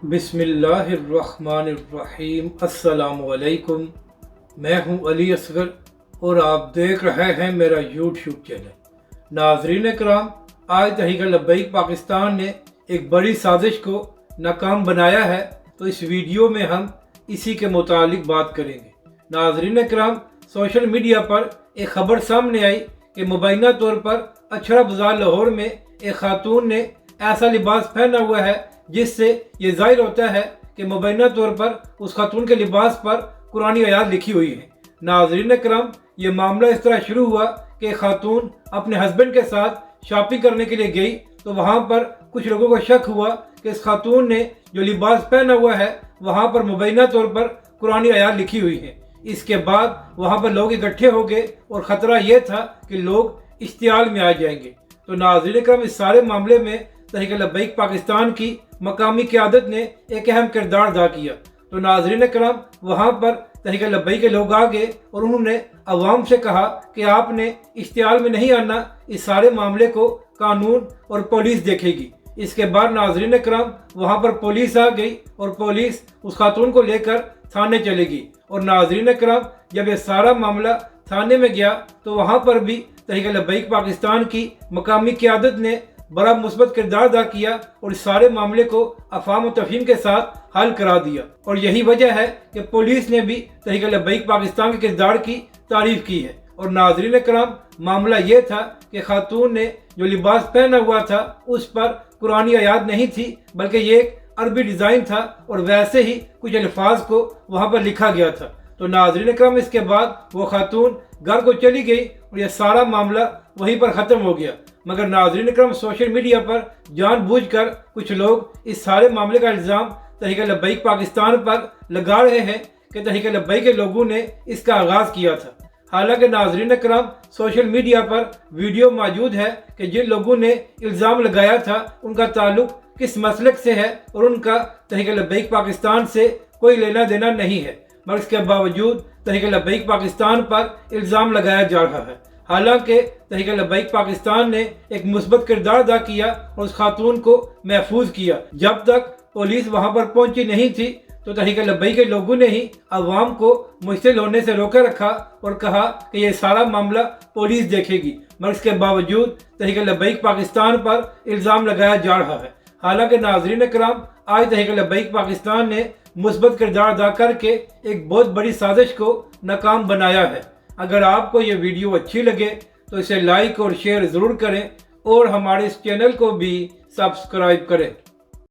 بسم اللہ الرحمن الرحیم۔ السلام علیکم، میں ہوں علی اصغر اور آپ دیکھ رہے ہیں میرا یوٹیوب چینل۔ ناظرین کرام، آج تحریک لبیک پاکستان نے ایک بڑی سازش کو ناکام بنایا ہے، تو اس ویڈیو میں ہم اسی کے متعلق بات کریں گے۔ ناظرین کرام، سوشل میڈیا پر ایک خبر سامنے آئی کہ مبینہ طور پر اچھڑا بازار لاہور میں ایک خاتون نے ایسا لباس پہنا ہوا ہے جس سے یہ ظاہر ہوتا ہے کہ مبینہ طور پر اس خاتون کے لباس پر قرآنی آیات لکھی ہوئی ہیں۔ ناظرین کرام، یہ معاملہ اس طرح شروع ہوا کہ خاتون اپنے ہسبینڈ کے ساتھ شاپنگ کرنے کے لیے گئی، تو وہاں پر کچھ لوگوں کو شک ہوا کہ اس خاتون نے جو لباس پہنا ہوا ہے وہاں پر مبینہ طور پر قرآنی آیات لکھی ہوئی ہیں۔ اس کے بعد وہاں پر لوگ اکٹھے ہو گئے اور خطرہ یہ تھا کہ لوگ اشتعال میں آ جائیں گے۔ تو ناظرین کرام، اس سارے معاملے میں تحریک لبیک پاکستان کی مقامی قیادت نے ایک اہم کردار ادا کیا۔ تو ناظرین کرام، وہاں پر تحریک لبیک کے لوگ آ گئے اور انہوں نے عوام سے کہا کہ آپ نے اشتعال میں نہیں آنا، اس سارے معاملے کو قانون اور پولیس دیکھے گی۔ اس کے بعد ناظرین کرام، وہاں پر پولیس آ گئی اور پولیس اس خاتون کو لے کر تھانے چلے گی۔ اور ناظرین کرام، جب یہ سارا معاملہ تھانے میں گیا تو وہاں پر بھی تحریک لبیک پاکستان کی مقامی قیادت نے بڑا مثبت کردار ادا کیا اور اس سارے معاملے کو افہام و تفہیم کے ساتھ حل کرا دیا۔ اور یہی وجہ ہے کہ پولیس نے بھی تحریک لبیک پاکستان کے کردار کی تعریف کی ہے۔ اور ناظرین کرام، معاملہ یہ تھا کہ خاتون نے جو لباس پہنا ہوا تھا اس پر قرآنی آیات نہیں تھی، بلکہ یہ ایک عربی ڈیزائن تھا اور ویسے ہی کچھ الفاظ کو وہاں پر لکھا گیا تھا۔ تو ناظرین کرام، اس کے بعد وہ خاتون گھر کو چلی گئی اور یہ سارا معاملہ وہیں پر ختم ہو گیا۔ مگر ناظرین کرام، سوشل میڈیا پر جان بوجھ کر کچھ لوگ اس سارے معاملے کا الزام تحریک لبیک پاکستان پر لگا رہے ہیں کہ تحریک لبیک کے لوگوں نے اس کا آغاز کیا تھا۔ حالانکہ ناظرین کرام، سوشل میڈیا پر ویڈیو موجود ہے کہ جن لوگوں نے الزام لگایا تھا ان کا تعلق کس مسلک سے ہے اور ان کا تحریک لبیک پاکستان سے کوئی لینا دینا نہیں ہے، مگر اس کے باوجود تحریک لبیک پاکستان پر الزام لگایا جا رہا ہے۔ حالانکہ تحریک لبیک پاکستان نے ایک مثبت کردار ادا کیا اور اس خاتون کو محفوظ کیا۔ جب تک پولیس وہاں پر پہنچی نہیں تھی تو تحریک لبیک کے لوگوں نے ہی عوام کو مشتعل ہونے سے روکے رکھا اور کہا کہ یہ سارا معاملہ پولیس دیکھے گی، مگر اس کے باوجود تحریک لبیک پاکستان پر الزام لگایا جا رہا ہے۔ حالانکہ ناظرین کرام، آج تحریک لبیک پاکستان نے مثبت کردار ادا کر کے ایک بہت بڑی سازش کو ناکام بنایا ہے۔ اگر آپ کو یہ ویڈیو اچھی لگے تو اسے لائک اور شیئر ضرور کریں اور ہمارے اس چینل کو بھی سبسکرائب کریں۔